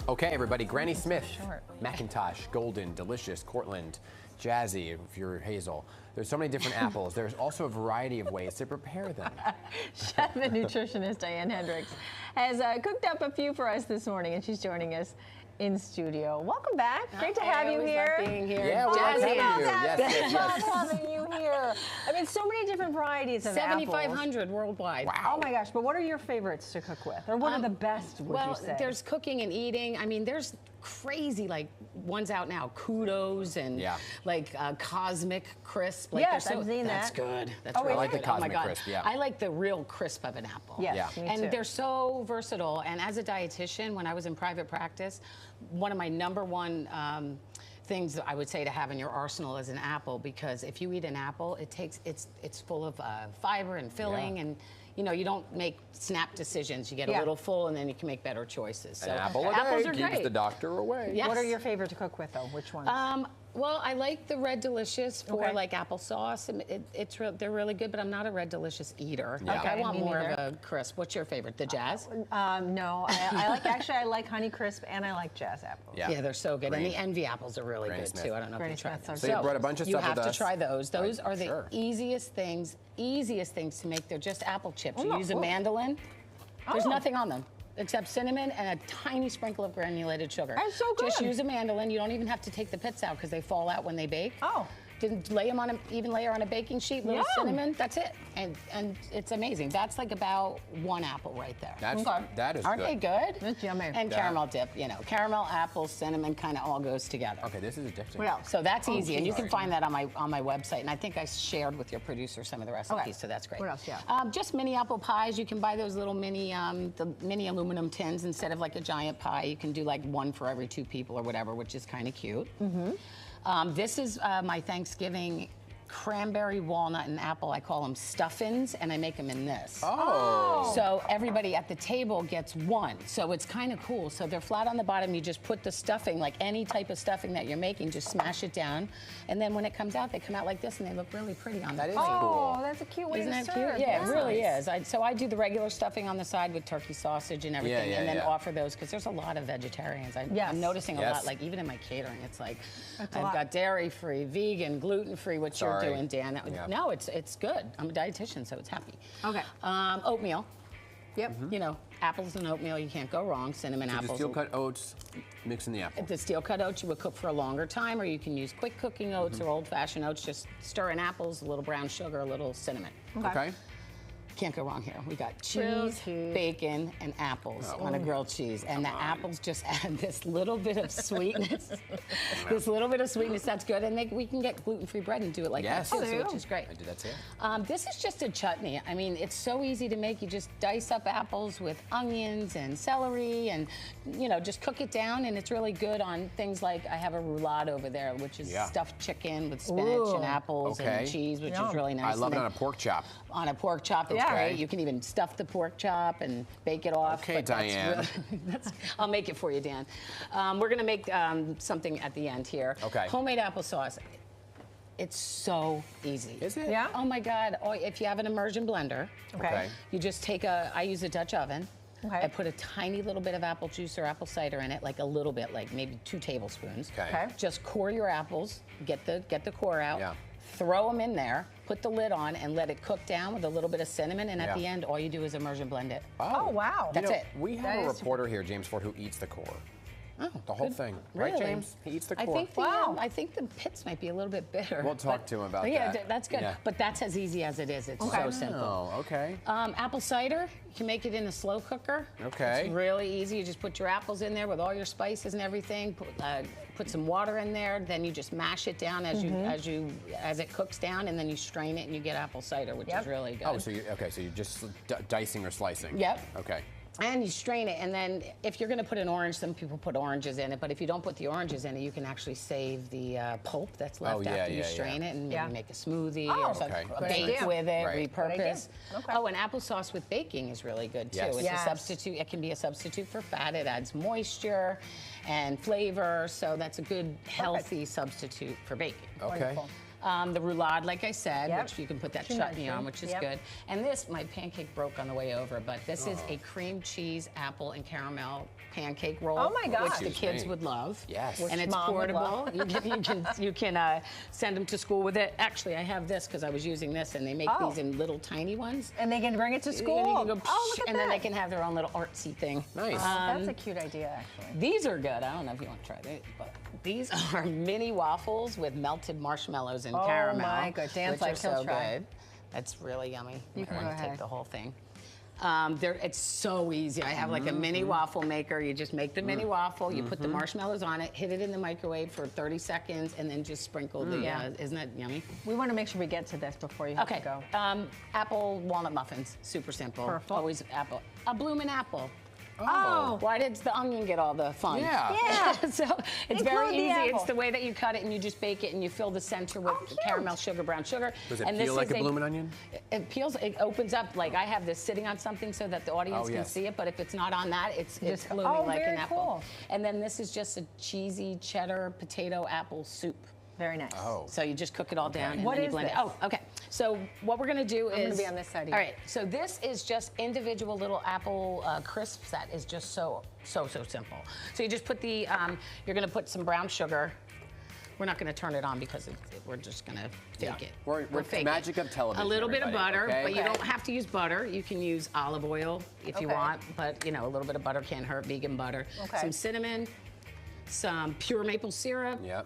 Okay, everybody, Granny Smith, Macintosh, Golden, Delicious, Cortland, Jazzy, if you're Hazel. There's so many different apples. There's also a variety of ways to prepare them. Chef and nutritionist Diane Henderiks has cooked up a few for us this morning, and she's joining us in studio. Welcome back. Great to have you here. Love being here. Yeah, we love having you. Yes. Love having you here. I mean, so many different varieties of apples. 7,500 worldwide. Wow. Oh my gosh, but what are your favorites to cook with? Or what are the best, would you say? Well, there's cooking and eating. I mean, there's crazy, like, ones out now, kudos and like cosmic crisp. Like, yes, I've seen That's that. good. That's I really like good. the cosmic oh my God. crisp, yeah. I like the real crisp of an apple. Yes, me and too. they're so versatile. And as a dietitian, when I was in private practice, one of my #1 things that I would say to have in your arsenal is an apple, because if you eat an apple, it's full of fiber and filling, and you know, you don't make snap decisions. You get a little full, and then you can make better choices. So an apple a apples day are keeps great. the doctor away. Yes. What are your favorite to cook with, though? Which ones? Well, I like the Red Delicious for like applesauce. They're really good, but I'm not a Red Delicious eater. Yeah. Like, I want me more neither. of a crisp. What's your favorite? The Jazz? No, I like Honey Crisp, and I like Jazz apples. Yeah, they're so good. Granny. And the Envy apples are really Granny good Smith. too. I don't know Granny if you tried Smiths them. are So you brought a bunch of stuff with You have us. to try those. Those are the sure. easiest things to make. They're just apple chips. You use a cool. mandolin. There's Oh. nothing on them except cinnamon and a tiny sprinkle of granulated sugar. That's so good. Just use a mandolin. You don't even have to take the pits out because they fall out when they bake. Oh. Didn't lay them on an even layer on a baking sheet, little cinnamon. That's it, and it's amazing. That's like about 1 apple right there. That is Aren't good. they good? That's yummy. And caramel dip, you know, caramel, apple, cinnamon, kind of all goes together. Okay, this is addicting. What else? So that's easy, and you can find that on my website. And I think I shared with your producer some of the recipes, so that's great. What else? Yeah. Just mini apple pies. You can buy those little mini aluminum tins instead of like a giant pie. You can do like 1 for every 2 people or whatever, which is kind of cute. This is my Thanksgiving cranberry, walnut, and apple. I call them stuffins, and I make them in this. Oh. So everybody at the table gets 1. So it's kind of cool. So they're flat on the bottom. You just put the stuffing, like any type of stuffing that you're making, just smash it down. And then when it comes out, they come out like this, and they look really pretty on the plate. Oh, that's a cute way Isn't to that serve. cute? Yeah, it really is. So I do the regular stuffing on the side with turkey sausage and everything, and then offer those, because there's a lot of vegetarians. I'm noticing a lot, like even in my catering, it's like I've got dairy-free, vegan, gluten-free, which you're doing, Dan. No, it's good. I'm a dietitian, so it's happy. Okay. Oatmeal. Yep. You know, apples and oatmeal, you can't go wrong. Cinnamon apples. The steel-cut oats, mix in the apple. The steel-cut oats you would cook for a longer time, or you can use quick cooking oats or old-fashioned oats. Just stir in apples, a little brown sugar, a little cinnamon. Okay. Can't go wrong here. We got cheese, bacon, and apples on a grilled cheese. And the apples just add this little bit of sweetness. This little bit of sweetness, that's good. And we can get gluten-free bread and do it like that too, which is great. I do that too. This is just a chutney. I mean, it's so easy to make. You just dice up apples with onions and celery and, you know, just cook it down. And it's really good on things like, I have a roulade over there, which is stuffed chicken with spinach and apples and cheese, which is really nice. I love it on a pork chop. On a pork chop, it's great. You can even stuff the pork chop and bake it off. Okay, Diane. I'll make it for you, Dan. We're gonna make something at the end here. Okay. Homemade applesauce. It's so easy. Is it? Yeah. Oh my God. Oh, if you have an immersion blender, Okay. you just take I use a Dutch oven. Okay. I put a tiny little bit of apple juice or apple cider in it, like a little bit, like maybe 2 tablespoons. Okay. Just core your apples, get the core out. Yeah. Throw them in there, put the lid on, and let it cook down with a little bit of cinnamon, and at the end, all you do is immersion blend it. Oh, wow. That's it. We have a reporter here, James Ford, who eats the core. Oh, The whole thing. Really? Right, James? He eats the core. I think the pits might be a little bit bitter. We'll talk to him about yeah, that. that's good. Yeah. But that's as easy as it is. It's so simple. Oh, okay. Apple cider, you can make it in a slow cooker. Okay. It's really easy. You just put your apples in there with all your spices and everything. Put some water in there. Then you just mash it down as it cooks down, and then you strain it and you get apple cider, which is really good. Oh, so you're just dicing or slicing. Yep. Okay. And you strain it, and then if you're going to put an orange, some people put oranges in it, but if you don't put the oranges in it, you can actually save the pulp that's left after you strain it, and maybe make a smoothie or something, bake with it, repurpose. Oh, and applesauce with baking is really good too. It's a substitute. It can be a substitute for fat. It adds moisture and flavor, so that's a good, healthy substitute for baking. Okay. The roulade, like I said, which you can put that chutney on, which is good. And this, my pancake broke on the way over, but this is a cream cheese, apple, and caramel pancake roll. Oh my gosh. Which the kids would love. Yes. And it's portable. You can send them to school with it. Actually, I have this because I was using this, and they make these in little tiny ones. And they can bring it to school. And you can go, look at and then they can have their own little artsy thing. Nice. That's a cute idea, actually. These are good. I don't know if you want to try these, but these are mini waffles with melted marshmallows and caramel. Oh my God, Dan's which are so try. good. That's really yummy. You can go ahead. Take the whole thing. It's so easy. I have like a mini waffle maker. You just make the mini waffle, you put the marshmallows on it, hit it in the microwave for 30 seconds, and then just sprinkle the, isn't that yummy? We want to make sure we get to this before you have to go. Apple walnut muffins, super simple. Perfect. Always apple. A bloomin' apple. Oh. Why did the onion get all the fun? Yeah. So it's very easy. It's the way that you cut it and you just bake it and you fill the center with caramel sugar, brown sugar. Does it peel like a bloomin' onion? It peels, it opens up. Like I have this sitting on something so that the audience can see it, but if it's not on that, it's blooming like an apple. Cool. And then this is just a cheesy cheddar potato apple soup. Very nice. Oh. So you just cook it all down and what then you is blend this? it. Oh, okay. So what we're gonna do is... I'm gonna be on this side. All right, so this is just individual little apple crisps that is just so simple. So you just put the, you're gonna put some brown sugar. We're not gonna turn it on because we're just gonna fake it. We're fake magic of television. A little bit of butter, but you Okay. don't have to use butter. You can use olive oil if you want, but you know, a little bit of butter can't hurt, vegan butter. Okay. Some cinnamon, some pure maple syrup. Yep.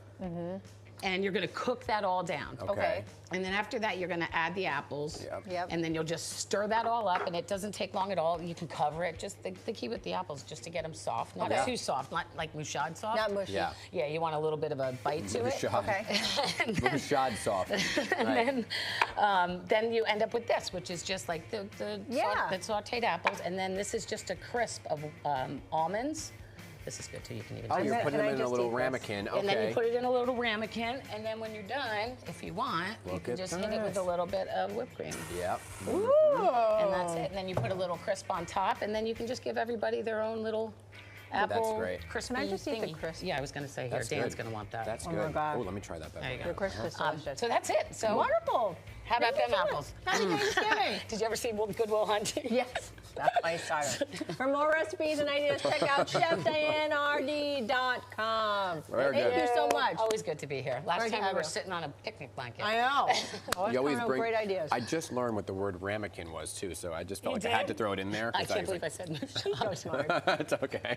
And you're gonna cook that all down. Okay. And then after that, you're gonna add the apples. Yep. And then you'll just stir that all up, and it doesn't take long at all. You can cover it. Just the key with the apples, just to get them soft, not too soft, not like mouchade soft. Not mushy. Yeah. Yeah, you want a little bit of a bite to it. Okay. Mouchade soft. And then you end up with this, which is just like the sauteed apples, and then this is just a crisp of almonds. This is good too. You can even. Oh, you're putting them in a little ramekin. Okay. And then you put it in a little ramekin, and then when you're done, if you want, you can just hit it with a little bit of whipped cream. Yep. Ooh. And that's it. And then you put a little crisp on top, and then you can just give everybody their own little apple crispy Can I just eat the thingy. crisp? Yeah, I was going to say here. Dan's going to want that. That's Oh good. my God. Oh, let me try that. There you go. The crisp is delicious. So that's it. So Wonderful. how about them apples? Happy Thanksgiving. Did you ever see Good Will Hunting? Yes, that's my style. For more recipes and ideas, check out chefdianerd.com. Thank you so much. Always good to be here. Last Great to time we have were you. sitting on a picnic blanket. I know. You always coming up with bring great ideas. I just learned what the word ramekin was too, so I just felt You like I had to did? throw it in there. I can't believe I said no. So smart. It's okay.